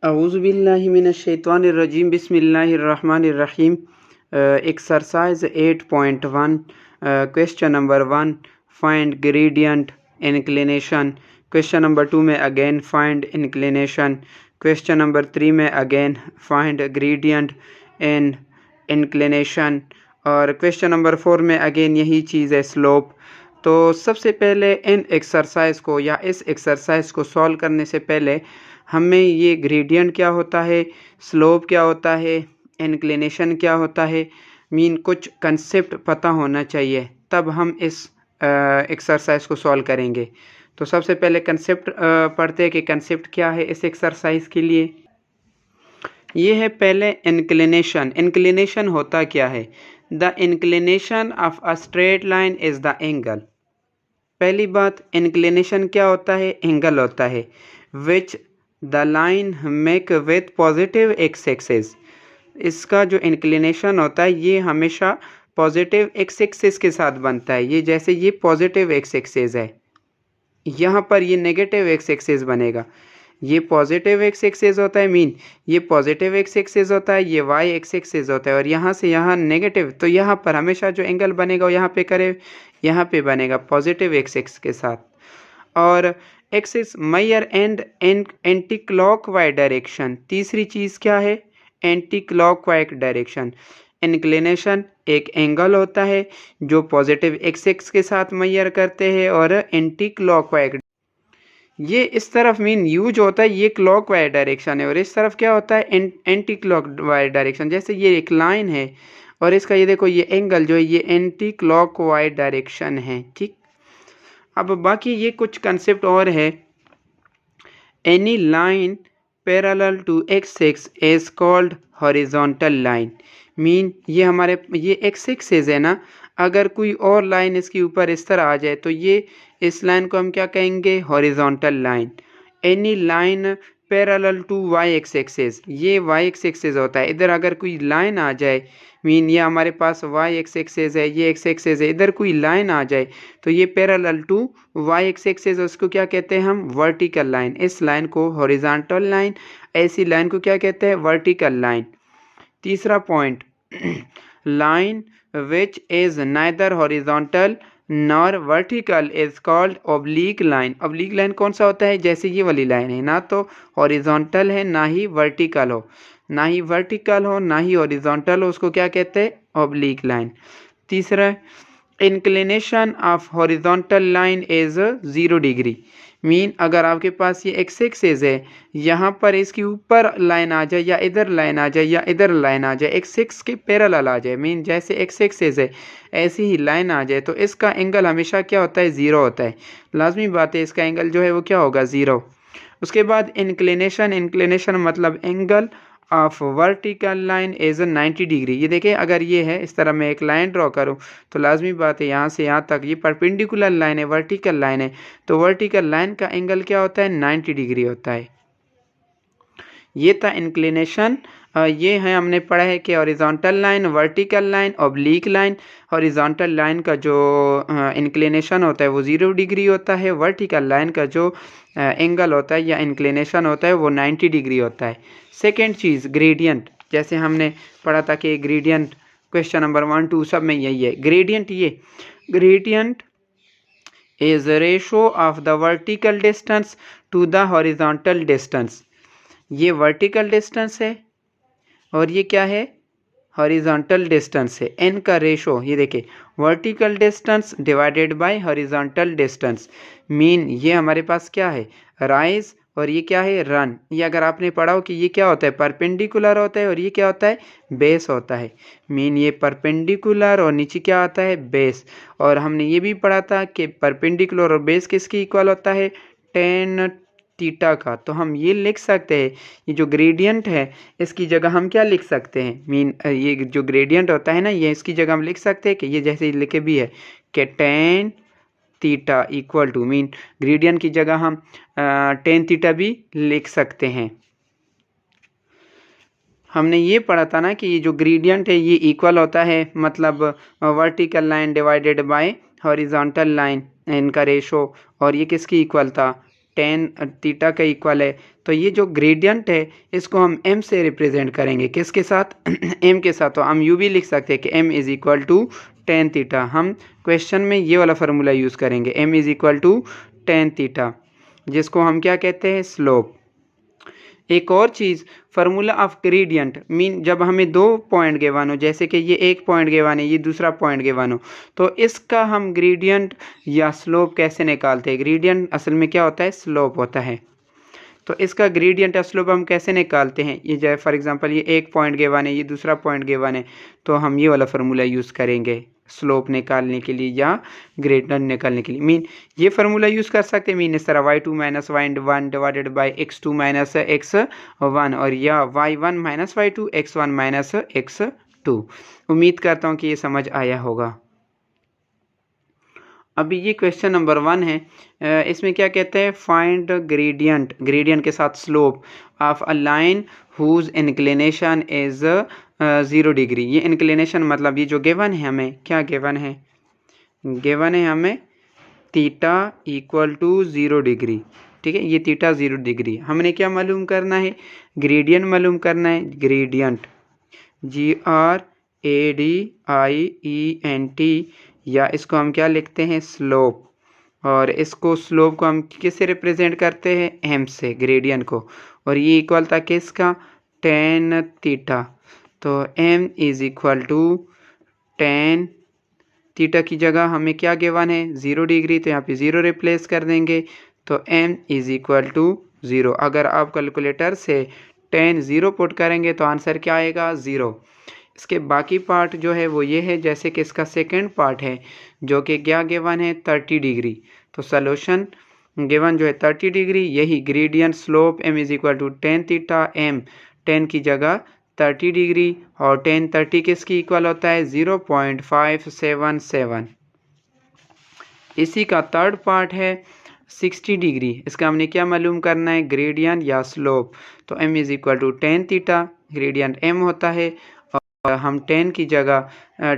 अऊज़ुबिल्लाहिमिनश्शैतानिर्रजीम बिस्मिल्लाहिर्रहमानिर्रहीम। Exercise 8.1 question number 1 find gradient inclination. Question number 2 में again find inclination. Question number 3 में again find gradient इन inclination. और question number 4 में again यही चीज़ है, स्लोप। तो सबसे पहले इन एक्सरसाइज को या इस एक्सरसाइज को सॉल्व करने से पहले हमें ये ग्रेडियंट क्या होता है, स्लोप क्या होता है, इंक्लिनेशन क्या होता है, कुछ कंसेप्ट पता होना चाहिए, तब हम इस एक्सरसाइज को सॉल्व करेंगे। तो सबसे पहले कंसेप्ट पढ़ते हैं कि कंसेप्ट क्या है इस एक्सरसाइज के लिए। ये है पहले इंक्लिनेशन। इंक्लिनेशन होता क्या है? The inclination of a straight line is the angle. पहली बात, इंक्लिनेशन क्या होता है? एंगल होता है which the line make with positive x axis. इसका जो इंक्लिनेशन होता है ये हमेशा पॉजिटिव एक्स एक्सिस के साथ बनता है। ये जैसे ये पॉजिटिव एक्स एक्सिस है, यहाँ पर ये नेगेटिव एक्स एक्सिस बनेगा। ये पॉजिटिव एक्स एक्सिस होता है, ये पॉजिटिव एक्स एक्सिस होता है, ये वाई एक्स एक्सिस होता है, और यहाँ से यहाँ नेगेटिव। तो यहाँ पर हमेशा जो एंगल बनेगा वो यहाँ पे बनेगा पॉजिटिव एक्स एक्सिस के साथ। और axis measure and anticlockwise direction. तीसरी चीज़ क्या है? Anticlockwise direction. इंक्लिनेशन एक एंगल होता है जो पॉजिटिव एक्स एक्सिस के साथ मेजर करते हैं, और एंटी क्लॉकवाइज ये इस तरफ यूज होता है, ये क्लॉकवाइज डायरेक्शन है, और इस तरफ क्या होता है? Anticlockwise direction. जैसे ये एक लाइन है और इसका ये देखो, ये एंगल जो है ये एंटी क्लॉकवाइज डायरेक्शन है, ठीक। अब बाकी ये कुछ कंसेप्ट और है। Any line parallel to X X is called horizontal line. ये हमारे ये एक्स एक्सिस है ना, अगर कोई और लाइन इसके ऊपर इस तरह आ जाए तो ये इस लाइन को हम क्या कहेंगे? Horizontal line. Any line parallel to Y X axis, ये वाई एक्स एक्सिस होता है। इधर अगर कोई लाइन आ जाए, ये हमारे पास वाई एक्स एक्सिस है, ये एक्स एक्सिस है, इधर कोई लाइन आ जाए तो ये parallel to Y X axis, उसको क्या कहते हैं हम? Vertical line. इस लाइन को हॉरिजॉन्टल लाइन, ऐसी लाइन को क्या कहते हैं? Vertical line. तीसरा point, line which is neither horizontal nor vertical is called oblique line. Oblique line कौन सा होता है? जैसे ये वाली लाइन है, ना तो हॉरिजॉन्टल है ना ही वर्टिकल हो, ना ही हॉरिजॉन्टल हो, उसको क्या कहते हैं? Oblique line. तीसरा, inclination of horizontal line is 0 degree. अगर आपके पास ये एक्स एक्सिस है, यहाँ पर इसके ऊपर लाइन आ जाए या इधर लाइन आ जाए या इधर लाइन आ जाए, एक्स एक्सिस के पैरेलल आ जाए, जैसे एक्स एक्सिस है ऐसी ही लाइन आ जाए, तो इसका एंगल हमेशा क्या होता है? 0 होता है। लाजमी बात है, इसका एंगल जो है वो क्या होगा? 0। उसके बाद इंक्लिनेशन मतलब angle of vertical line is 90 degree. ये देखिए, अगर ये है इस तरह मैं एक लाइन ड्रॉ करूं तो लाजमी बात है यहाँ से यहाँ तक ये परपेंडिकुलर लाइन है, वर्टिकल लाइन है, तो वर्टिकल लाइन का एंगल क्या होता है? 90 डिग्री होता है। ये था इंक्लिनेशन। ये है, हमने पढ़ा है कि horizontal line, vertical line, oblique line. Horizontal line का जो इंक्लिनेशन होता है वो 0 डिग्री होता है, वर्टिकल लाइन का जो एंगल होता है या इंक्लिनेशन होता है वो 90 डिग्री होता है। सेकेंड चीज़, ग्रेडियंट। जैसे हमने पढ़ा था कि ग्रेडियंट क्वेश्चन नंबर 1, 2 सब में यही है। Gradient is ratio of the vertical distance to the horizontal distance. ये वर्टिकल डिस्टेंस है और ये क्या है? हॉरिजॉन्टल डिस्टेंस है। n का रेशो, ये देखिए, vertical distance divided by horizontal distance. ये हमारे पास क्या है? राइज, और ये क्या है? रन। ये अगर आपने पढ़ा हो कि ये क्या होता है? परपेंडिकुलर होता है, और ये क्या होता है? बेस होता है। ये परपेंडिकुलर और नीचे क्या आता है? बेस। और हमने ये भी पढ़ा था कि परपेंडिकुलर और बेस किसकी इक्वल होता है? tan थीटा का। तो हम ये लिख सकते हैं, ये जो ग्रेडियंट है इसकी जगह हम क्या लिख सकते हैं? ये जो ग्रेडियंट होता है ना, ये इसकी जगह हम लिख सकते हैं कि ये जैसे लिखे भी है कि tan theta equal to, gradient की जगह हम tan थीटा भी लिख सकते हैं। हमने ये पढ़ा था ना कि ये जो ग्रेडियंट है ये इक्वल होता है, मतलब vertical line divided by horizontal line, इनका रेशो। और ये किसकी इक्वल था? टेन थीटा का इक्वल है, तो ये जो ग्रेडियंट है इसको हम m से रिप्रेजेंट करेंगे। किसके साथ? m के साथ। तो हम यू भी लिख सकते हैं कि m is equal to tan theta. हम क्वेश्चन में ये वाला फार्मूला यूज़ करेंगे, m is equal to tan theta, जिसको हम क्या कहते हैं? स्लोप। एक और चीज़, फार्मूला ऑफ ग्रेडियंट मीन जब हमें दो पॉइंट गिवन हो, जैसे कि ये एक पॉइंट गिवन है, ये दूसरा पॉइंट गिवन हो, तो इसका हम ग्रेडियंट या स्लोप कैसे निकालते हैं? ग्रेडियंट असल में क्या होता है? स्लोप होता है। तो इसका ग्रेडियंट या स्लोप हम कैसे निकालते हैं? ये जो फॉर एग्जांपल ये एक पॉइंट गिवन है, ये दूसरा पॉइंट गिवन है, तो हम ये वाला फार्मूला यूज़ करेंगे स्लोप निकालने के लिए या ग्रेडियंट निकालने के लिए। मीन ये फार्मूला यूज़ कर सकते हैं, मीन इस तरह y2 minus y1 divided by x2 minus x1, और या y1 minus y2 x1 minus x2। उम्मीद करता हूँ कि ये समझ आया होगा। अभी ये क्वेश्चन नंबर 1 है, इसमें क्या कहते हैं? फाइंड ग्रेडियंट, ग्रेडियंट के साथ slope of a line whose inclination is 0 degree. ये इंक्लिनेशन मतलब ये जो गिवन है, हमें क्या गिवन है? गिवन है हमें थीटा इक्वल टू 0 डिग्री। ठीक है, ये थीटा 0 डिग्री। हमने क्या मालूम करना है? ग्रेडियंट मालूम करना है। ग्रेडियंट GRADIENT, या इसको हम क्या लिखते हैं? स्लोप। और इसको स्लोप को हम किससे रिप्रेजेंट करते हैं? m से, ग्रेडियंट को। और ये इक्वल था किसका? Tan theta. तो m is equal to tan theta की जगह हमें क्या गिवन है? 0 डिग्री, तो यहाँ पे 0 रिप्लेस कर देंगे, तो m इज इक्वल टू 0। अगर आप कैलकुलेटर से 10 0 पुट करेंगे तो आंसर क्या आएगा? 0। इसके बाकी पार्ट जो है वो ये है, जैसे कि इसका सेकंड पार्ट है जो कि क्या गिवन है? 30 डिग्री। तो सॉल्यूशन गिवन जो है 30 डिग्री, यही gradient slope m is equal to tan theta, m 10 की जगह 30 डिग्री, और 10 30 किसकी इक्वल होता है? 0.577। इसी का थर्ड पार्ट है 60 डिग्री। इसका हमने क्या मालूम करना है? ग्रेडियंट या स्लोप। तो m is equal to tan theta, gradient m होता है, और हम 10 की जगह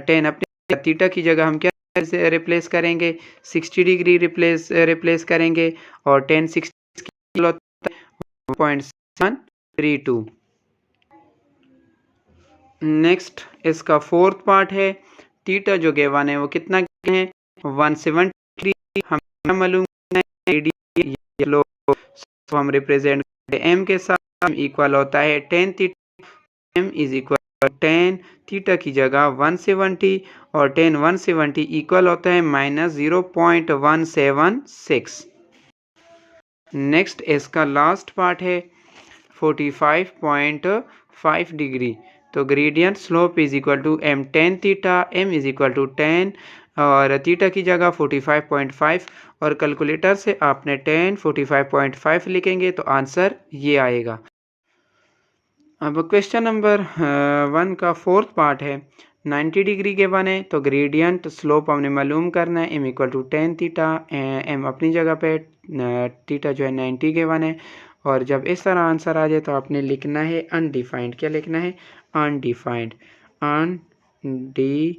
10 अपने थीटा की जगह हम क्या रिप्लेस करेंगे? 60 डिग्री रिप्लेस करेंगे, और 10 60 होता है 1.732। नेक्स्ट इसका फोर्थ पार्ट है, थीटा जो गिवन है वो कितना है? 170। हम मालूम तो हम रिप्रेजेंट करते हैं m के साथ, इक्वल होता है ten theta. m is equal 10 theta की जगह 170, और 10 170 इक्वल होता है -0.176। नेक्स्ट इसका लास्ट पार्ट है 45.5 डिग्री। तो gradient slope is equal to m 10 theta, m is equal to 10, और थीटा की जगह 45.5, और कैलकुलेटर से आपने 10 45.5 लिखेंगे तो आंसर ये आएगा। अब क्वेश्चन नंबर 1 का फोर्थ पार्ट है, 90 डिग्री के बने, तो ग्रेडियंट स्लोप हमने मालूम करना है, m equal to tan theta, m अपनी जगह पे, थीटा जो है 90 के बने। और जब इस तरह आंसर आ जाए तो आपने लिखना है अनडिफाइंड। क्या लिखना है? अनडिफाइंड। अनडिफाइंड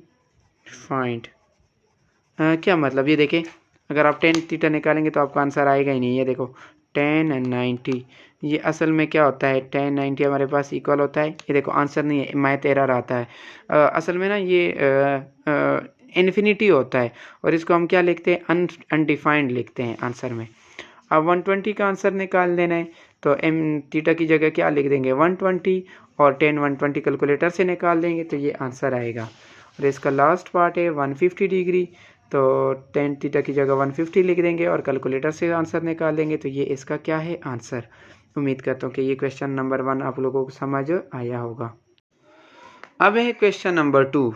क्या मतलब? ये देखें, अगर आप 10 थीटा निकालेंगे तो आपका आंसर आएगा ही नहीं। ये देखो 10 and 90, ये असल में क्या होता है? 10 90 हमारे पास इक्वल होता है। ये देखो आंसर नहीं है, मैथ एरर आता है। असल में ना ये इन्फिनिटी होता है, और इसको हम क्या लिखते हैं? अनडिफाइंड लिखते हैं आंसर में। अब 120 का आंसर निकाल देना है, तो m थीटा की जगह क्या लिख देंगे? 120, और 10 120 कैलकुलेटर से निकाल देंगे तो ये आंसर आएगा। और इसका लास्ट पार्ट है 150 डिग्री, तो 10 थीटा की जगह 150 लिख देंगे और कैलकुलेटर से आंसर निकाल देंगे, तो ये इसका क्या है? आंसर। उम्मीद करता हूँ कि ये क्वेश्चन नंबर 1 आप लोगों को समझ आया होगा। अब है question number 2,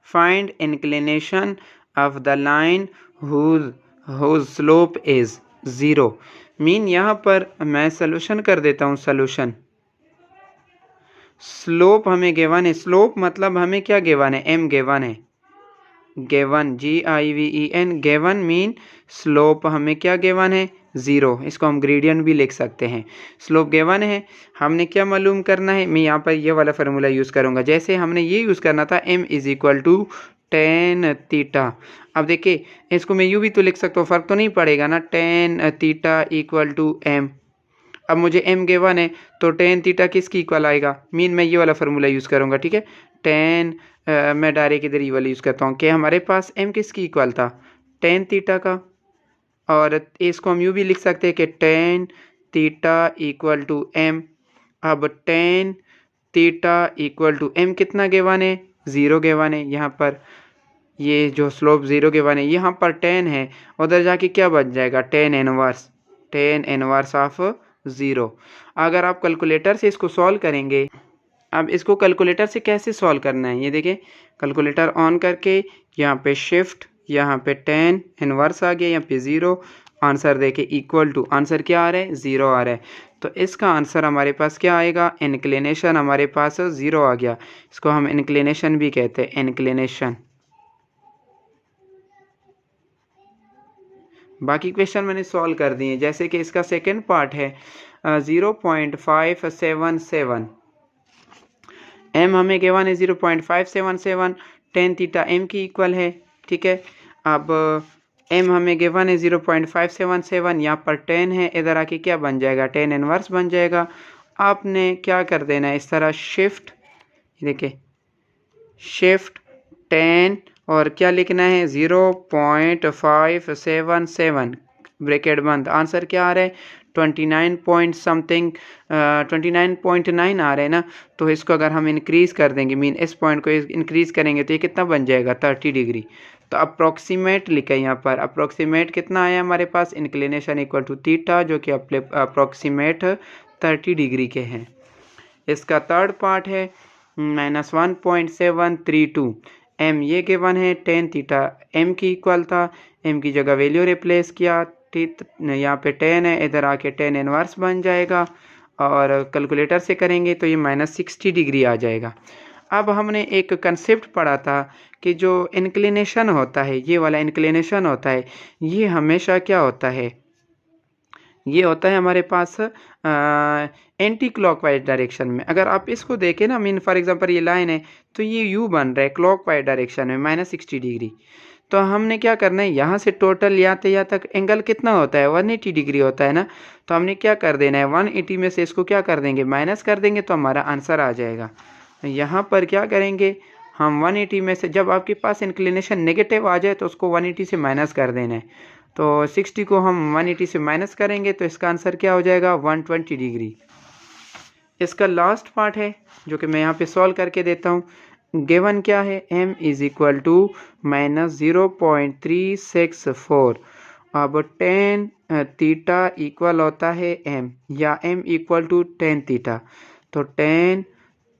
find inclination of the line whose slope is 0। Mean यहाँ पर मैं सोल्यूशन कर देता हूँ। सोल्यूशन, स्लोप हमें गिवन है। स्लोप मतलब हमें क्या गिवन है? m गिवन है। Given GIVEN given mean slope हमें क्या गिवन है? 0। इसको हम ग्रेडियंट भी लिख सकते हैं। स्लोप गिवन है, हमने क्या मालूम करना है? मैं यहाँ पर ये वाला फार्मूला यूज़ करूँगा। जैसे हमने ये यूज़ करना था m is equal to tan theta. अब देखिए इसको मैं यूँ भी तो लिख सकता हूँ, फ़र्क तो नहीं पड़ेगा ना, tan theta equal to M. अब मुझे एम गिवन है तो टेन थीटा किसकी इक्वल आएगा, मीन मैं ये वाला फार्मूला यूज़ करूँगा, ठीक है। टेन मैं डायरेक्ट इधर ये वाला यूज़ करता हूँ कि हमारे पास एम किसकी इक्वल था, टेन थीटा का। और इसको हम यूँ भी लिख सकते हैं कि tan theta equal to M. अब tan theta equal to M कितना गिवन है, 0 गिवन है। यहाँ पर ये जो स्लोप 0 गिवन है, यहाँ पर 10 है, उधर जाके क्या बन जाएगा, टेन इनवर्स ऑफ 0। अगर आप कैलकुलेटर से इसको सॉल्व करेंगे, अब इसको कैलकुलेटर से कैसे सॉल्व करना है, ये देखिए कैलकुलेटर ऑन करके यहाँ पे शिफ्ट, यहाँ पे 10 इनवर्स आ गया, यहाँ पे 0, आंसर देखे इक्वल टू, आंसर क्या आ रहा है, 0 आ रहा है। तो इसका आंसर हमारे पास क्या आएगा, इंक्लिनेशन हमारे पास 0 आ गया। इसको हम इंक्लिनेशन भी कहते हैं, इंक्लिनेशन। बाकी क्वेश्चन मैंने सॉल्व कर दिए, जैसे कि इसका सेकंड पार्ट है 0.577 एम हमें गिवन है 0.577, टेन थीटा एम की इक्वल है, ठीक है। अब एम हमें गिवन है 0.577, यहाँ पर 10 है, इधर आके क्या बन जाएगा, टेन इनवर्स बन जाएगा। आपने क्या कर देना है, इस तरह शिफ्ट, देखिए शिफ्ट 10 और क्या लिखना है 0.577 ब्रैकेट बंद, आंसर क्या आ रहा है 29 पॉइंट समथिंग, 29.9 आ रहा है ना। तो इसको अगर हम इंक्रीज़ कर देंगे, मीन इस पॉइंट को इंक्रीज़ करेंगे तो ये कितना बन जाएगा 30 डिग्री। तो अप्रोक्सीमेट लिखा है यहाँ पर, अप्रोक्सीमेट कितना आया हमारे पास, इंक्लिनेशन इक्वल टू थीटा, जो कि अप्रोक्सीमेट 30 डिग्री के हैं। इसका थर्ड पार्ट है -1.732 एम, ये गिवन है, टेन थीटा एम की इक्वल था, एम की जगह वैल्यू रिप्लेस किया, यहाँ पे 10 है, इधर आके 10 इनवर्स बन जाएगा, और कैलकुलेटर से करेंगे तो ये -60 डिग्री आ जाएगा। अब हमने एक कंसेप्ट पढ़ा था कि जो इंक्लिनेशन होता है, ये वाला इंक्लिनेशन होता है, ये हमेशा क्या होता है, ये होता है हमारे पास एंटी क्लॉकवाइज डायरेक्शन में। अगर आप इसको देखें ना, मीन फॉर एग्जांपल ये लाइन है तो ये यू बन रहा है क्लॉकवाइज डायरेक्शन में -60 डिग्री। तो हमने क्या करना है, यहाँ से टोटल यहाँ तक एंगल कितना होता है 180 डिग्री होता है ना। तो हमने क्या कर देना है 180 में से इसको क्या कर देंगे, माइनस कर देंगे, तो हमारा आंसर आ जाएगा। यहाँ पर क्या करेंगे हम 180 में से, जब आपके पास इंक्लिनेशन नेगेटिव आ जाए तो उसको 180 से माइनस कर देना है। तो 60 को हम 180 से माइनस करेंगे तो इसका आंसर क्या हो जाएगा 120 डिग्री। इसका लास्ट पार्ट है जो कि मैं यहाँ पे सॉल्व करके देता हूँ। गिवन क्या है, m इज इक्वल टू -0.364। अब टेन थीटा इक्वल होता है m, या m equal to tan theta. तो tan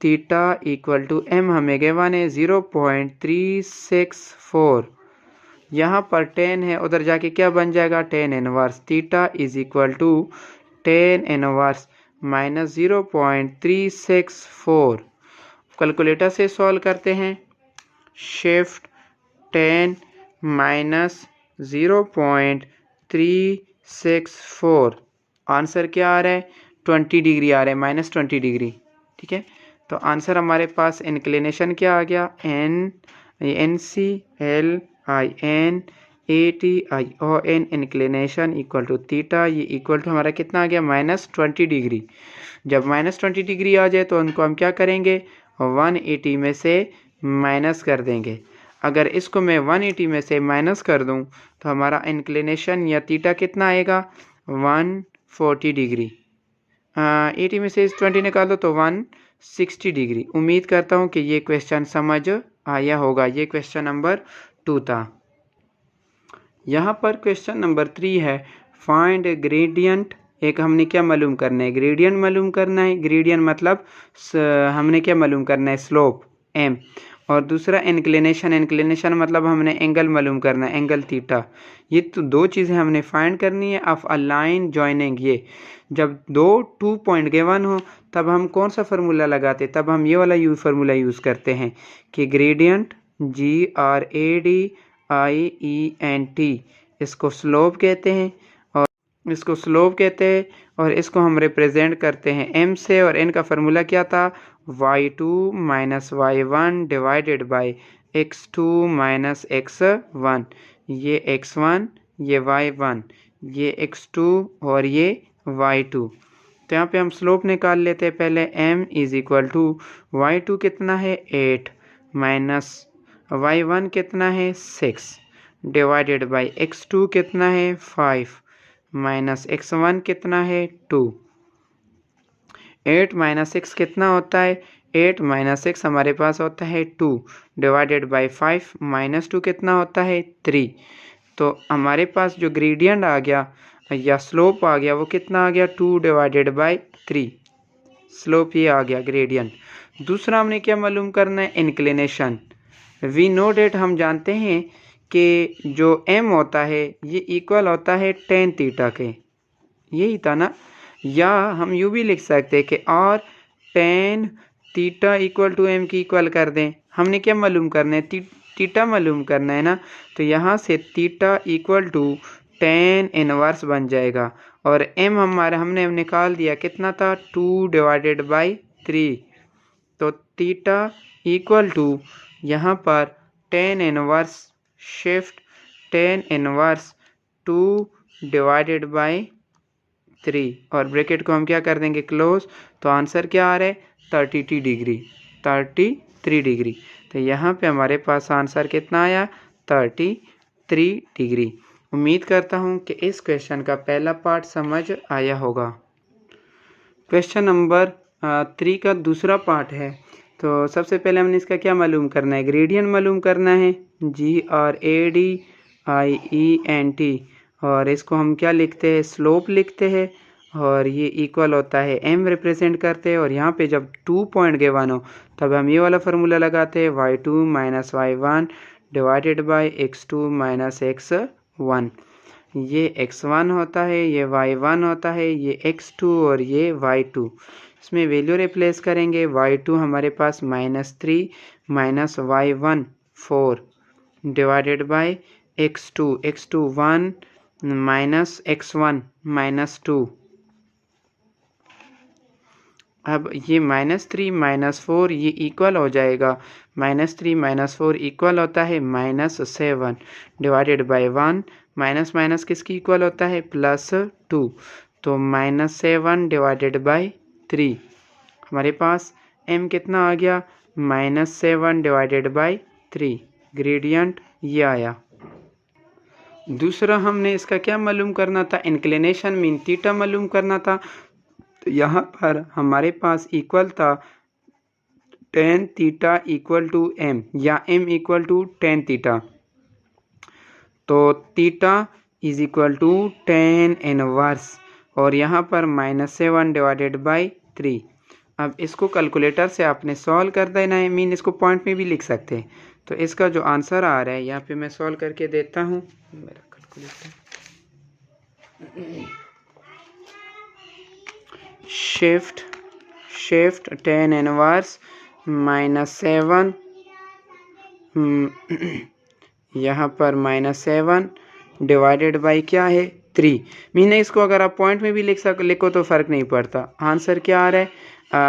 theta equal to m हमें गिवन है 0.364, यहाँ पर 10 है, उधर जाके क्या बन जाएगा, tan inverse, theta is equal to tan inverse -0.364। Calculator से सॉल्व करते हैं, शिफ्ट 10 -0.364, आंसर क्या आ रहा है 20 डिग्री आ रहा है, -20 डिग्री, ठीक है। तो आंसर हमारे पास इंक्लिनेशन क्या आ गया, NCLIN inclination equal to theta, ये इक्वल टू हमारा कितना आ गया -20 डिग्री। जब -20 डिग्री आ जाए तो उनको हम क्या करेंगे 180 में से माइनस कर देंगे। अगर इसको मैं 180 में से माइनस कर दूं तो हमारा इंक्लिनेशन या थीटा कितना आएगा 140 डिग्री। 80 में से 20 निकाल दो तो 160 डिग्री। उम्मीद करता हूं कि ये क्वेश्चन समझ आया होगा। ये क्वेश्चन नंबर 2 था। यहाँ पर क्वेश्चन नंबर 3 है, फाइंड ग्रेडियंट। एक हमने क्या मालूम करना है, ग्रेडियंट मालूम करना है। ग्रेडियंट मतलब हमने क्या मालूम करना है, स्लोप m, और दूसरा इंक्लिनेशन। इंक्लिनेशन मतलब हमने एंगल मालूम करना है, एंगल थीटा। ये तो दो चीज़ें हमने फाइंड करनी है ऑफ अ लाइन जॉइनिंग। ये जब 2 पॉइंट गिवन हो तब हम कौन सा फार्मूला लगाते, तब हम ये वाला फार्मूला यूज़ करते हैं कि ग्रेडियंट GRADIENT, इसको स्लोप कहते हैं, और इसको स्लोप कहते हैं, और इसको हम रिप्रेजेंट करते हैं m से। और n का फार्मूला क्या था, y2 - y1 divided by x2 minus x1, ये x1, ये y1, ये x2 और ये y2। तो यहाँ पे हम स्लोप निकाल लेते हैं पहले। m is equal to y2 कितना है 8 माइनस y1 कितना है 6 डिवाइडेड बाई x2 कितना है 5 माइनस x1 कितना है 2। 8 माइनस 6 कितना होता है 8 माइनस 6 हमारे पास होता है 2 डिवाइडेड बाई 5 माइनस 2 कितना होता है 3। तो हमारे पास जो ग्रेडियंट आ गया या स्लोप आ गया वो कितना आ गया 2 डिवाइडेड बाई 3। स्लोप ये आ गया ग्रेडियंट। दूसरा हमने क्या मालूम करना है इंक्लिनेशन। वी नो डेट हम जानते हैं कि जो m होता है ये इक्वल होता है tan थीटा के, यही था ना। या हम यूँ भी लिख सकते हैं कि और tan theta equal to m की इक्वल कर दें। हमने क्या मालूम करना है थीटा मालूम करना है ना। तो यहाँ से theta equal to tan inverse बन जाएगा और m हमने निकाल दिया कितना था 2 डिवाइडेड बाई 3। तो थीटा इक्वल टू यहाँ पर tan inverse shift tan inverse 2 divided by 3 और ब्रैकेट को हम क्या कर देंगे क्लोज। तो आंसर क्या आ रहा है 33 डिग्री 33 डिग्री। तो यहाँ पे हमारे पास आंसर कितना आया 33 डिग्री। उम्मीद करता हूँ कि इस क्वेश्चन का पहला पार्ट समझ आया होगा। क्वेश्चन नंबर 3 का दूसरा पार्ट है। तो सबसे पहले हमने इसका क्या मालूम करना है ग्रेडियंट मालूम करना है GRADIENT और इसको हम क्या लिखते हैं स्लोप लिखते हैं और ये इक्वल होता है m रिप्रेजेंट करते हैं। और यहाँ पे जब 2 पॉइंट गिवन हो तब हम ये वाला फार्मूला लगाते हैं y2 minus y1 divided by x2 minus x1। ये x1 होता है ये y1 होता है ये x2 और ये y2। इसमें वैल्यू रिप्लेस करेंगे y2 हमारे पास -3 minus y1 4 divided by x2 1 minus x1 -2। अब ये -3 -4 ये इक्वल हो जाएगा -3 -4 इक्वल होता है -7 डिवाइडेड बाई 1 माइनस माइनस किसकी इक्वल होता है +2। तो -7 डिवाइडेड बाई 3 हमारे पास m कितना आ गया -7 डिवाइडेड बाई 3। ग्रेडियंट ये आया। दूसरा हमने इसका क्या मालूम करना था इंक्लिनेशन मीन थीटा मालूम करना था। तो यहाँ पर हमारे पास इक्वल था tan theta equal to m या m equal to tan theta. तो theta is equal to tan inverse और यहाँ पर -7 डिवाइडेड बाई 3। अब इसको कैलकुलेटर से आपने सॉल्व कर देना है मीन इसको पॉइंट में भी लिख सकते हैं। तो इसका जो आंसर आ रहा है यहाँ पे मैं सॉल्व करके देता हूँ मेरा कैलकुलेटर। शिफ्ट tan इनवर्स -7 यहाँ पर -7 डिवाइडेड बाई क्या है 3। मीन इसको अगर आप पॉइंट में भी लिखो तो फ़र्क नहीं पड़ता। आंसर क्या आ रहा है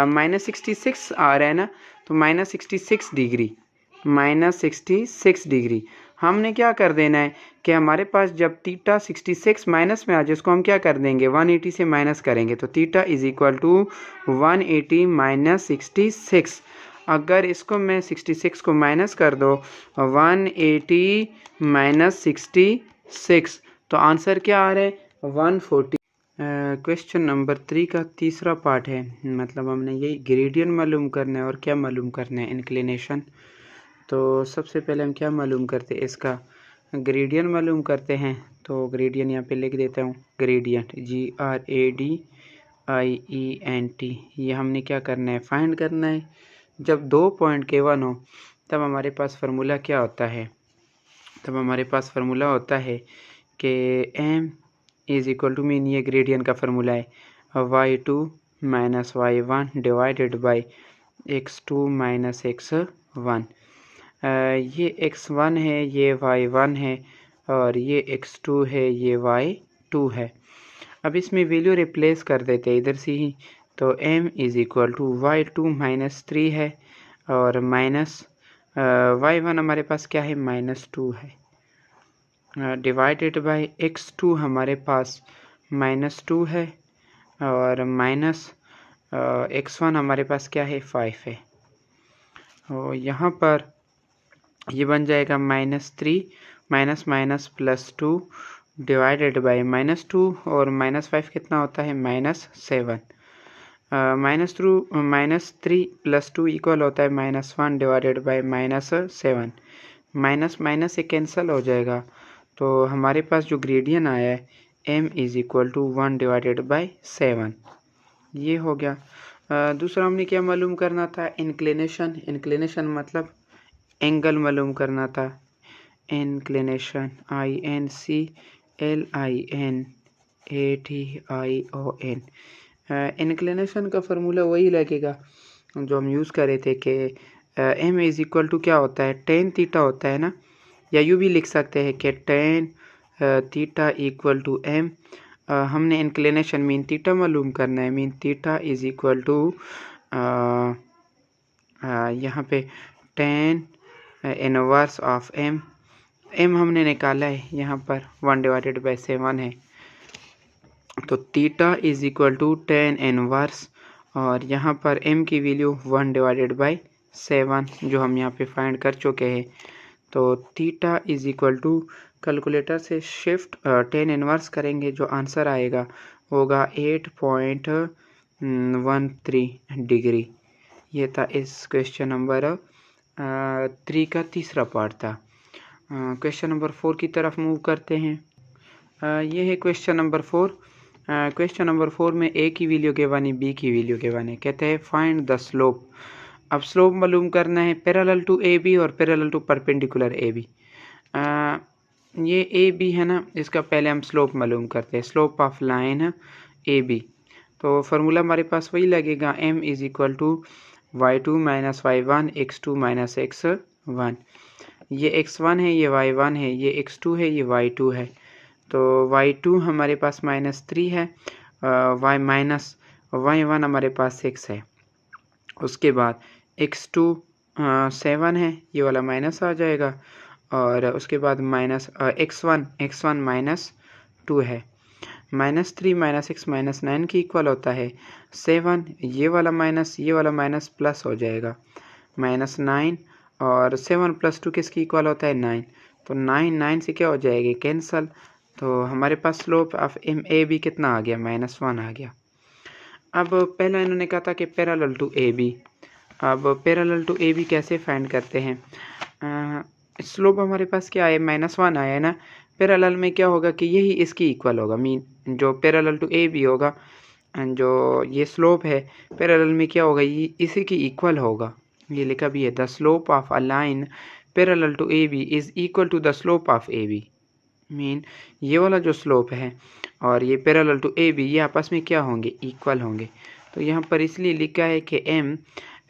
-66 आ रहा है ना। तो -66 डिग्री हमने क्या कर देना है कि हमारे पास जब थीटा 66 माइनस में आ जाए उसको हम क्या कर देंगे 180 से माइनस करेंगे। तो theta is equal to 180 minus 66। अगर इसको मैं 66 को माइनस कर दो 180 माइनस 66 तो आंसर क्या आ रहा है 140। क्वेश्चन नंबर 3 का तीसरा पार्ट है। मतलब हमने यही ग्रेडियंट मालूम करना है और क्या मालूम करना है इंक्लिनेशन। तो सबसे पहले हम क्या मालूम करते हैं इसका ग्रेडियंट मालूम करते हैं। तो ग्रेडियंट यहाँ पे लिख देता हूँ ग्रेडियंट GRADIENT। ये हमने क्या करना है फाइंड करना है। जब 2 पॉइंट गिवन हो तब हमारे पास फार्मूला क्या होता है। तब हमारे पास फार्मूला होता है कि m is equal to mean ये ग्रेडियंट का फार्मूला है y2 minus y1 divided by x2 minus x1। ये x1 है ये y1 है और ये x2 है ये y2 है। अब इसमें वैल्यू रिप्लेस कर देते हैं इधर से ही। तो m is equal to y2 minus 3 है और माइनस y1 हमारे पास क्या है, -2 है, डिवाइडेड बाय x2 हमारे पास -2 है, और माइनस x1 हमारे पास क्या है, 5 है। और यहाँ पर ये बन जाएगा -3 माइनस माइनस +2 डिवाइडेड बाय -2 और -5 कितना होता है, -7। -3 + 2 इक्वल होता है -1 डिवाइडेड बाय -7। माइनस माइनस से कैंसिल हो जाएगा, तो हमारे पास जो ग्रेडियंट आया है m = 1 डिवाइडेड बाय 7, ये हो गया। दूसरा हमने क्या मालूम करना था, इंक्लिनेशन मतलब एंगल मालूम करना था। Inclination INCLINATION। इंक्लिनेशन का फार्मूला वही लगेगा जो हम यूज़ करे थे कि m = क्या होता है, tan थीटा होता है ना, या यूँ भी लिख सकते हैं कि tan थीटा = m। हमने इंक्लिनेशन मीन थीटा मालूम करना है, मीन थीटा = यहाँ पे tan इनवर्स ऑफ m हमने निकाला है, यहाँ पर 1 डिवाइडेड बाय 7 है, तो थीटा = tan इनवर्स, और यहाँ पर m की वैल्यू 1 डिवाइडेड बाय 7 जो हम यहाँ पे फाइंड कर चुके हैं। तो थीटा = कैलकुलेटर से शिफ्ट tan इनवर्स करेंगे, जो आंसर आएगा होगा 8.13 डिग्री। ये था इस क्वेश्चन नंबर 3 का तीसरा पार्ट था। क्वेश्चन नंबर 4 की तरफ मूव करते हैं। ये है क्वेश्चन नंबर 4। क्वेश्चन नंबर 4 में ए की वैल्यू के वन है, बी की वैल्यू के वन है। कहते हैं फाइंड द स्लोप। अब स्लोप मालूम करना है पैरेलल टू ए बी और parallel to perpendicular A B. ये ए बी है ना, इसका पहले हम स्लोप मालूम करते हैं, slope of line A B. तो फार्मूला हमारे पास वही लगेगा, m = y2 - y1 x2 - x1। ये x1 है, ये y1 है, ये x2 है, ये y2 है। तो y2 हमारे पास -3 है, y1 हमारे पास 6 है। उसके बाद x2 7 है, ये वाला माइनस आ जाएगा, और उसके बाद x1 -2 है। -3 - 6 - 9 की इक्वल होता है 7, ये वाला माइनस प्लस हो जाएगा, -9, और 7 + 2 किसकी इक्वल होता है, 9। तो 9 से क्या हो जाएगी, कैंसल। तो हमारे पास स्लोप ऑफ AB कितना आ गया, -1 आ गया। अब पहला इन्होंने कहा था कि पैरेलल टू AB। अब पैरेलल टू AB कैसे फाइंड करते हैं, स्लोप हमारे पास क्या है, -1 आया है ना। पैरेलल में क्या होगा कि यही इसकी इक्वल होगा, मीन जो पैरेलल टू AB होगा, जो ये स्लोप है पैरेलल में क्या होगा, ये इसी की इक्वल होगा। ये लिखा भी है, the slope of a line parallel to AB is equal to the slope of AB। Mean ये वाला जो स्लोप है और ये पैरेलल टू AB, ये आपस में क्या होंगे, इक्वल होंगे। तो यहाँ पर इसलिए लिखा है कि m,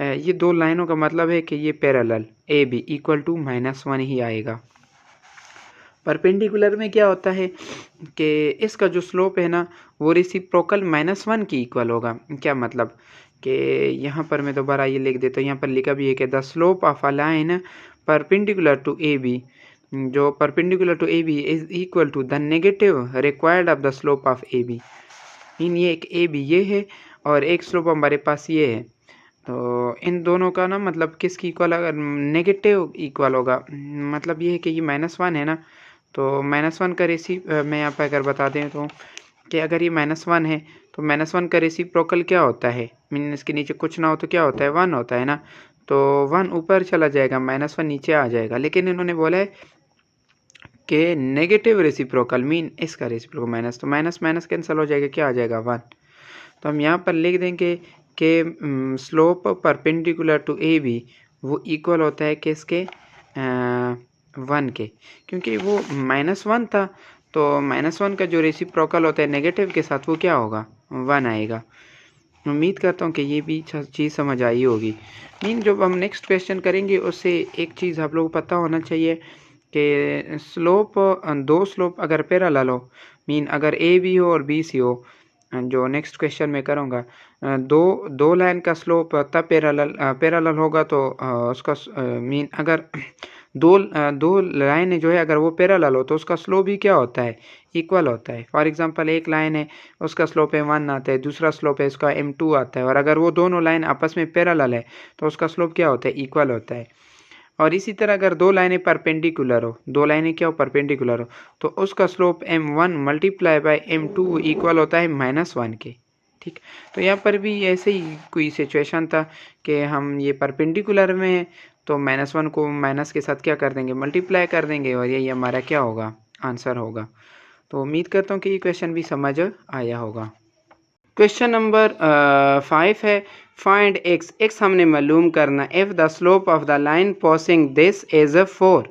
ये दो लाइनों का मतलब है कि ये पैरेलल AB = -1 ही आएगा। परपेंडिकुलर में क्या होता है कि इसका जो स्लोप है ना, वो रेसिप्रोकल -1 की इक्वल होगा। क्या मतलब कि यहाँ पर मैं दोबारा ये लिख देता हूँ, यहाँ पर लिखा भी है कि the slope of a line perpendicular to AB, जो perpendicular to AB is equal to the negative required of the slope of AB। इन ये एक AB ये है और एक स्लोप हमारे पास ये है, तो इन दोनों का ना मतलब किसकी इक्वल, अगर नेगेटिव इक्वल होगा, मतलब ये है कि ये -1 है ना, तो -1 का मैं यहाँ पर अगर बता दें तो कि अगर ये -1 है तो -1 का रेसिप्रोकल क्या होता है, मीन इसके नीचे कुछ ना हो तो क्या होता है, 1 होता है ना। तो 1 ऊपर चला जाएगा, -1 नीचे आ जाएगा। लेकिन इन्होंने बोला है कि नेगेटिव रेसिप्रोकल, मीन इसका रेसिप्रोकल माइनस, तो माइनस कैंसिल हो जाएगा, क्या आ जाएगा, 1। तो हम यहाँ पर लिख देंगे कि स्लोप परपेंडिकुलर टू AB वो इक्वल होता है किसके, 1 के, क्योंकि वो -1 था। तो -1 का जो रेसिप्रोकल होता है नेगेटिव के साथ, वो क्या होगा, 1 आएगा। उम्मीद करता हूँ कि ये भी चीज़ समझ आई होगी। मीन जब हम नेक्स्ट क्वेश्चन करेंगे उससे एक चीज़ आप लोगों को पता होना चाहिए कि स्लोप, दो स्लोप अगर पैरेलल हो, मीन अगर AB हो और BC हो, जो नेक्स्ट क्वेश्चन में करूँगा, दो लाइन का स्लोप तब पैरेलल होगा तो उसका मीन अगर दो लाइन जो है अगर वो पैरेलल हो तो उसका स्लोप भी क्या होता है, इक्वल होता है। फॉर एग्जांपल एक लाइन है उसका स्लोप m1 आता है, दूसरा स्लोप है उसका m2 आता है, और अगर वो दोनों लाइन आपस में पैरेलल है तो उसका स्लोप क्या होता है, इक्वल होता है। और इसी तरह अगर दो लाइनें परपेंडिकुलर हो, दो लाइनें क्या हो, परपेंडिकुलर हो, तो उसका slope m1 multiply by m2 equal होता है -1 के। ठीक, तो यहाँ पर भी ऐसे ही कोई सिचुएशन था कि हम ये परपेंडिकुलर में है तो -1 को माइनस के साथ क्या कर देंगे, मल्टीप्लाई कर देंगे, और यही हमारा क्या होगा, आंसर होगा। तो उम्मीद करता हूँ कि ये क्वेश्चन भी समझ आया होगा। क्वेश्चन नंबर 5 है, फाइंड एक्स। एक्स हमने मालूम करना, if the slope of the line passing this is 4।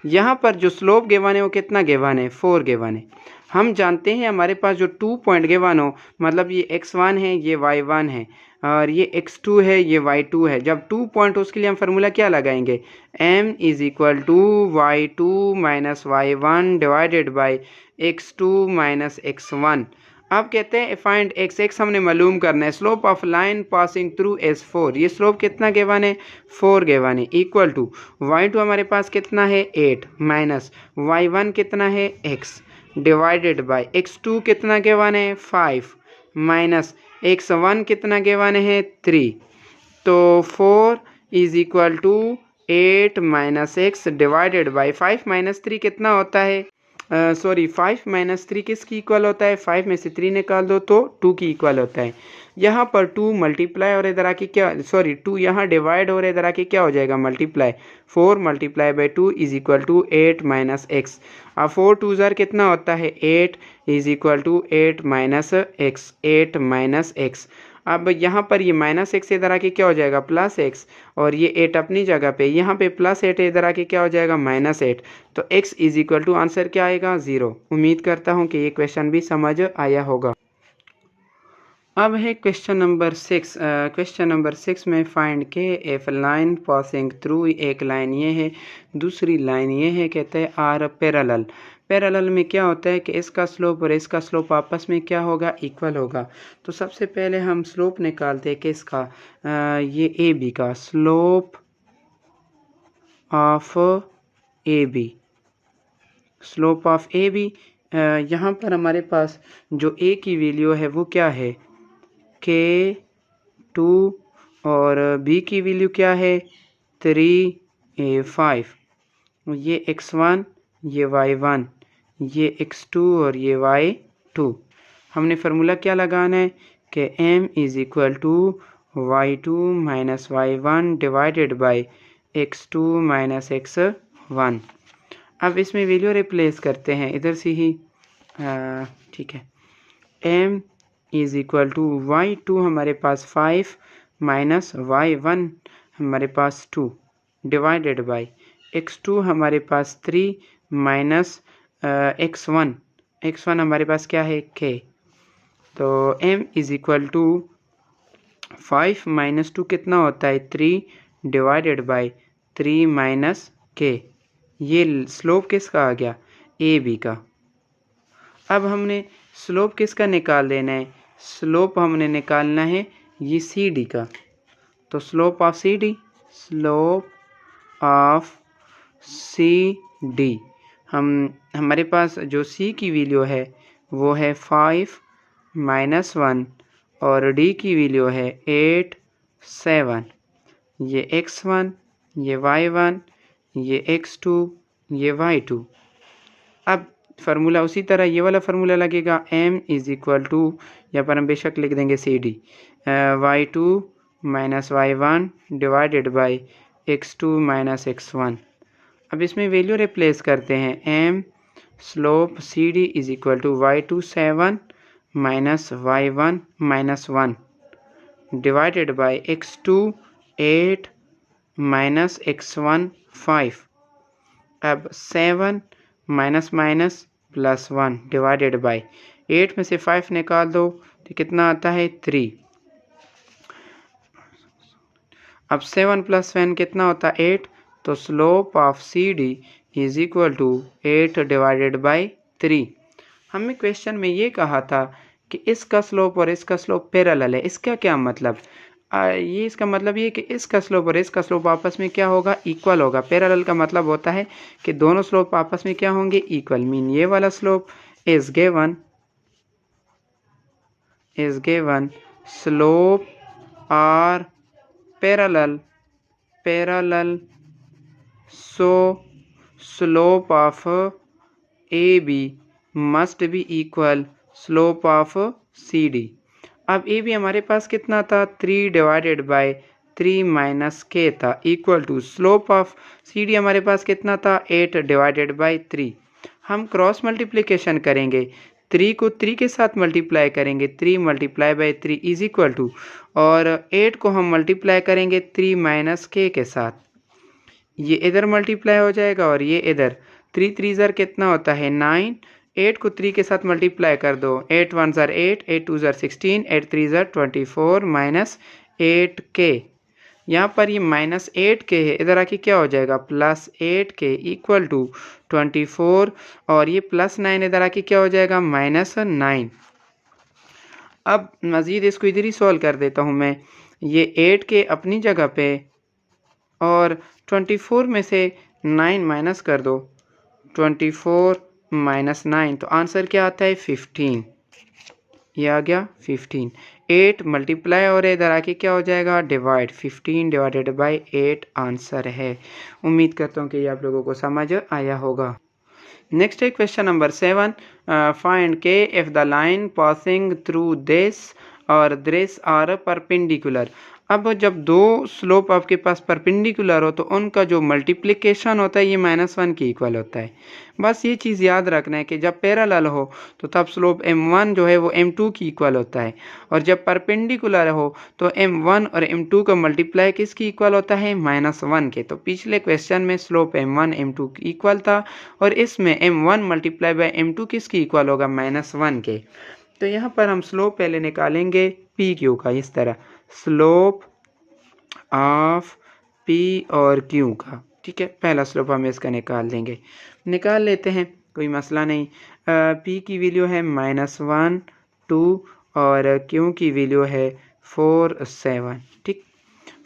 यहाँ पर जो स्लोप गिवन है वो कितना गिवन है, 4 गिवन है। हम जानते हैं हमारे पास जो 2 पॉइंट गिवन हो, मतलब ये x1 है, ये y1 है, और ये x2 है, ये y2 है। जब 2 पॉइंट हो उसके लिए हम फार्मूला क्या लगाएंगे, m is equal to y2 minus y1 divided by x2 minus x1। अब कहते हैं फाइंड एक्स। एक्स हमने मालूम करना है, slope of line passing through S 4। ये स्लोप कितना गिवन है, 4 गिवन है, इक्वल टू y2 हमारे पास कितना है 8 माइनस y1 कितना है x डिवाइडेड बाय x2 कितना गिवन है 5 माइनस x1 कितना गिवन है 3। तो 4 is equal to 8 minus x divided by 5 minus 3 कितना होता है, 5 माइनस 3 किसकी इक्वल होता है, 5 में से 3 निकाल दो तो 2 की इक्वल होता है। यहाँ पर 2 मल्टीप्लाई और इधर आके क्या, 2 यहाँ डिवाइड और इधर आके क्या हो जाएगा, multiply. 4 multiply by 2 is equal to 8 minus X. अब 4 2 ज़र कितना होता है 8 is equal to 8 minus X, 8 minus X. अब यहाँ पर ये माइनस एक्स इधर आके क्या हो जाएगा प्लस एक्स, और ये 8 अपनी जगह पे, यहाँ पे प्लस 8 इधर आके क्या हो जाएगा -8। तो x is equal to answer क्या आएगा 0। उम्मीद करता हूँ कि ये क्वेश्चन भी समझ आया होगा। अब है क्वेश्चन नंबर 6। क्वेश्चन नंबर 6 में फाइंड के इफ लाइन पासिंग थ्रू, एक लाइन ये है, दूसरी लाइन ये है, कहते हैं आर पैरेलल। पैरेलल में क्या होता है कि इसका स्लोप और इसका स्लोप आपस में क्या होगा, इक्वल होगा। तो सबसे पहले हम स्लोप निकालते हैं किसका, ये ए बी का, slope of A B, slope of A B. यहाँ पर हमारे पास जो ए की वैल्यू है वो क्या है K2, और B की वैल्यू क्या है 3 5। ये x1, ये y1, ये x2 और ये y2। हमने फार्मूला क्या लगाना है कि m is equal to y2 minus y1 divided by x2 minus x1। अब इसमें वैल्यू रिप्लेस करते हैं इधर से ही, ठीक है। m is equal to y2 हमारे पास 5 माइनस y1 हमारे पास 2 डिवाइडेड बाई x2 हमारे पास 3 माइनस x1, x1 हमारे पास क्या है k। तो m is equal to 5 minus 2 कितना होता है 3 डिवाइडेड बाई 3 माइनस k। ये स्लोप किसका आ गया, ए बी का। अब हमने स्लोप किसका निकाल देना है, स्लोप हमने निकालना है ये सी डी का। तो slope of C D, slope of C D, हमारे पास जो सी की वैल्यू है वो है 5 माइनस 1, और डी की वैल्यू है 8 7। ये x1, ये y1, ये x2, ये y2। अब फार्मूला उसी तरह ये वाला फार्मूला लगेगा, m इज इक्वल टू, यहाँ पर हम बेशक लिख देंगे C D, y2 minus y1 divided by x2 minus x1। अब इसमें वैल्यू रिप्लेस करते हैं, m slope C D is equal to y2 7 minus y1 minus 1 divided by x2 8 minus x1 5। अब 7 minus minus plus 1 divided by 8 में से 5 निकाल दो तो कितना आता है 3। अब 7 प्लस 1 कितना होता है 8। तो slope of C D is equal to 8 divided by 3। हमें क्वेश्चन में ये कहा था कि इसका स्लोप और इसका स्लोप पैरेलल है। इसका क्या मतलब? ये इसका मतलब ये कि इसका स्लोप और इसका स्लोप आपस में क्या होगा? इक्वल होगा। पैरेलल का मतलब होता है कि दोनों स्लोप आपस में क्या होंगे? इक्वल। मीन ये वाला slope is given slope are parallel so slope of AB must be equal slope of CD। अब AB हमारे पास कितना था? 3 डिवाइडेड बाय 3 माइनस के था, equal to slope of CD हमारे पास कितना था? 8 डिवाइडेड बाय 3। हम क्रॉस मल्टीप्लिकेशन करेंगे, 3 को 3 के साथ मल्टीप्लाई करेंगे, 3 multiply by 3 is equal to, और 8 को हम मल्टीप्लाई करेंगे 3 माइनस के साथ, ये इधर मल्टीप्लाई हो जाएगा और ये इधर। 3 3 ज़र कितना होता है? 9। 8 को 3 के साथ मल्टीप्लाई कर दो, 8 1 ज़र 8, 8 2 ज़र 16, 8 3 ज़र 24 माइनस 8 के। यहाँ पर ये माइनस 8 के है, इधर आके क्या हो जाएगा? प्लस 8 के इक्वल टू 24, और ये प्लस 9 इधर आके क्या हो जाएगा? माइनस 9। अब मज़ीद इसको इधर ही सॉल्व कर देता हूँ मैं। ये 8 के अपनी जगह पे और 24 में से 9 माइनस कर दो, 24 माइनस 9, तो आंसर क्या आता है? 15। ये आ गया 15। 8 मल्टीप्लाई और इधर आके क्या हो जाएगा? डिवाइड। 15 डिवाइडेड बाय 8 आंसर है। उम्मीद करता हूँ कि ये आप लोगों को समझ आया होगा। नेक्स्ट है क्वेश्चन नंबर 7। फाइंड के if the line passing through this और दिस आर परपेंडिकुलर। अब जब दो स्लोप आपके पास परपेंडिकुलर हो तो उनका जो मल्टीप्लिकेशन होता है ये -1 के इक्वल होता है। बस ये चीज़ याद रखना है कि जब पैरेलल हो तो तब स्लोप m1 जो है वो m2 की इक्वल होता है, और जब परपेंडिकुलर हो तो m1 और m2 का मल्टीप्लाई किसकी इक्वल होता है? -1 के। तो पिछले क्वेश्चन में स्लोप m1 m2 की इक्वल था, और इसमें m1 मल्टीप्लाई बाय m2 किसकी इक्वल होगा? -1 के। तो यहाँ पर हम स्लोप पहले निकालेंगे पी क्यू का, इस तरह स्लोप ऑफ पी और क्यू का। ठीक है, पहला स्लोप हम इसका निकाल देंगे, निकाल लेते हैं, कोई मसला नहीं। पी की वैल्यू है -1 2 और क्यू की वैल्यू है 4 7। ठीक,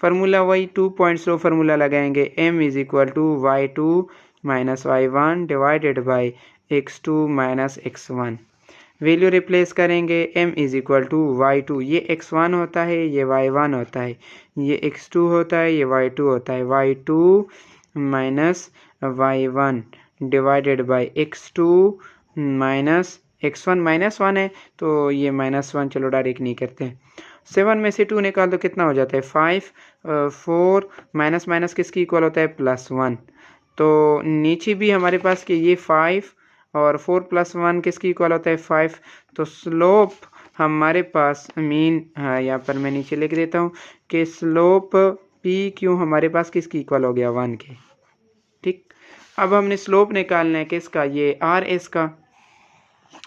फार्मूला वही 2 पॉइंट्स लो फार्मूला लगाएंगे। m is equal to y2 minus y1 divided by x2 minus x1। Value replace करेंगे, m is equal to y2, ये x1 होता है, ये y1 होता है, ये x2 होता है, ये y2 होता है, y2 minus y1 divided by x2 minus x1 -1 है तो ये -1, चलो डायरेक्ट नहीं करते हैं। 7 में से 2 निकाल दो, कितना हो जाता है? 5। 4 माइनस माइनस किसकी इक्वल होता है? +1। तो नीचे भी हमारे पास कि ये 5 और 4 + 1 किसकी इक्वल होता है? 5। तो स्लोप हमारे पास मीन, हाँ यहाँ पर मैं नीचे लिख देता हूँ कि स्लोप पी क्यू हमारे पास किसकी इक्वल हो गया? 1 के। ठीक, अब हमने स्लोप निकालना है किसका? ये आर एस का,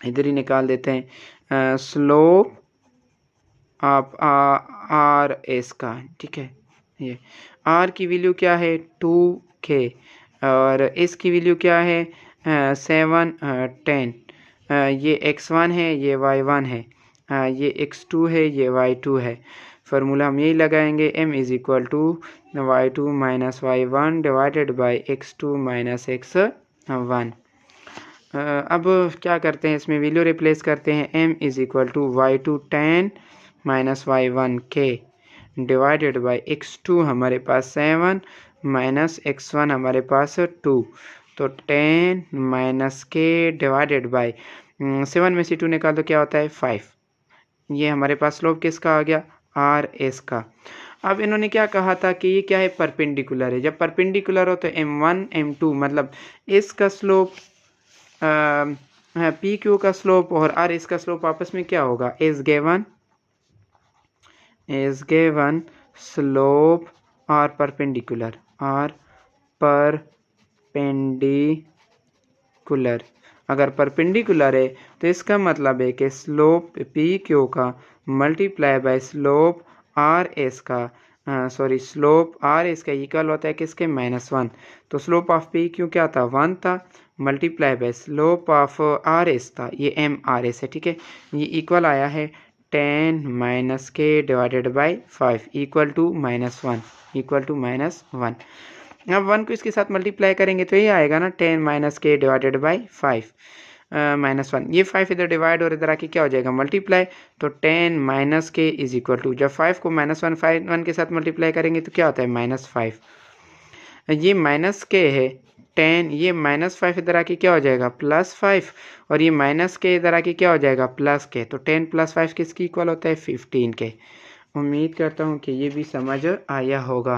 इधर ही निकाल देते हैं। स्लोप आप आर एस का, ठीक है, ये आर की वैल्यू क्या है? 2k, और एस की वैल्यू क्या है? 7 10। ये x1 है, ये y1 है, ये x2 है, ये y2 है। फार्मूला हम यही लगाएंगे, m is equal to y2 minus y1 divided by x2 minus x1। अब क्या करते हैं, इसमें वैल्यू रिप्लेस करते हैं। m is equal to y2 10 minus y1 k divided by x2 हमारे पास 7 माइनस x1 हमारे पास 2, तो 10 माइनस k डिवाइडेड बाई 7 में से 2 निकाल दो, क्या होता है? 5। ये हमारे पास स्लोप किसका आ गया? आर एस का। अब इन्होंने क्या कहा था कि ये क्या है? परपेंडिकुलर है। जब परपेंडिकुलर हो तो m1 m2 मतलब इसका स्लोप पी क्यू का स्लोप और आर एस का स्लोप आपस में क्या होगा? Is given slope are perpendicular, अगर परपेंडिकुलर है तो इसका मतलब है कि स्लोप पी क्यू का multiply by slope R S का, स्लोप आर एस का इक्वल होता है किसके? -1। तो स्लोप ऑफ पी क्यू क्या था? 1 था, multiply by slope of R S था, ये एम आर एस है, ठीक है। ये इक्वल आया है 10 माइनस के divided by 5 equal to -1, equal to -1। अब 1 को इसके साथ मल्टीप्लाई करेंगे तो ये आएगा ना 10 माइनस के डिवाइडेड बाई 5 -1। ये 5 इधर डिवाइड और इधर आके क्या हो जाएगा मल्टीप्लाई, तो 10 माइनस के इज इक्वल टू, जब 5 को -1 के साथ मल्टीप्लाई करेंगे तो क्या होता है -5। ये माइनस के है 10, ये -5 इधर आके क्या हो जाएगा +5, और ये माइनस के इधर आके क्या हो जाएगा प्लस के, तो 10 + 5 किसकी इक्वल होता है 15 के। उम्मीद करता हूँ कि ये भी समझ आया होगा।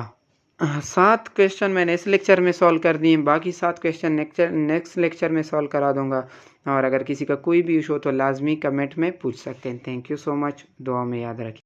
7 क्वेश्चन मैंने इस लेक्चर में सॉल्व कर दिए, बाकी 7 क्वेश्चन नेक्स्ट लेक्चर में सॉल्व करा दूंगा। और अगर किसी का कोई भी इशू हो तो लाजमी कमेंट में पूछ सकते हैं। थैंक यू सो मच, दुआ में याद रखिए।